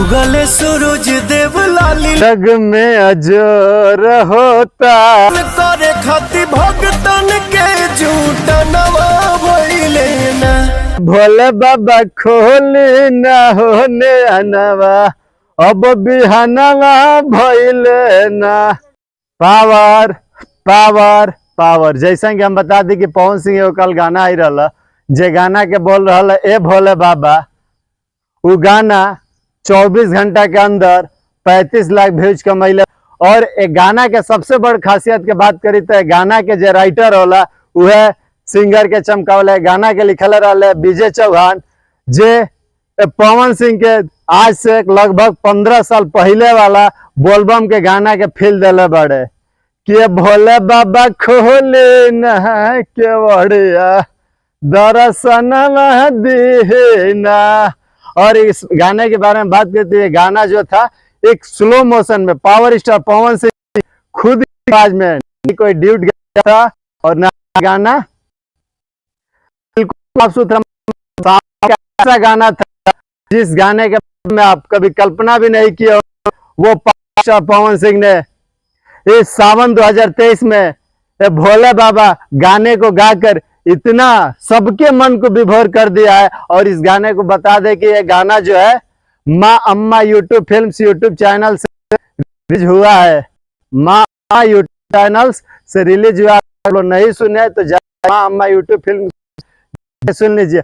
उगले सूरज देव लाली जग में अजर होता करे खाती भगतन के झूठा नवा भइले ना। भोले बाबा खोले ना होने अनवा अब बिहानवा भइले ना। पावर पावर पावर जैसा कि हम बता दी कि पवन सिंह एगो कल गाना आई रहा जे गाना के बोल रहा ए भोले बाबा वो गाना 24 घंटा के अंदर 35 लाख व्यूज कमैले। और एक गाना के सबसे बड़ खासियत के बात करी तो गाना के जो राइटर होला वह सिंगर के चमकावले। गाना के लिखल रहा विजय चौहान जे पवन सिंह के आज से लगभग 15 साल पहले वाला बोलबम के गाना के फील दिले बड़े कि भोले बाबा खोले ना के बढ़िया दर्शन देना। और इस गाने के बारे में बात करते हुए गाना जो था एक स्लो मोशन में पावर स्टार पवन सिंह खुद आवाज में कोई ड्यूट गया था और ना गाना बिल्कुल साफ सुथरा ऐसा गाना था जिस गाने के बारे में आप कभी कल्पना भी नहीं की। वो पावर स्टार पवन सिंह ने इस सावन 2023 में भोले बाबा गाने को गाकर इतना सबके मन को विभोर कर दिया है। और इस गाने को बता दे कि ये गाना जो है माँ अम्मा यूट्यूब फिल्म्स यूट्यूब चैनल से रिलीज हुआ है। माँ अम्मा यूट्यूब चैनल्स से रिलीज हुआ है। नहीं सुने तो माँ अम्मा यूट्यूब फिल्म सुन लीजिए।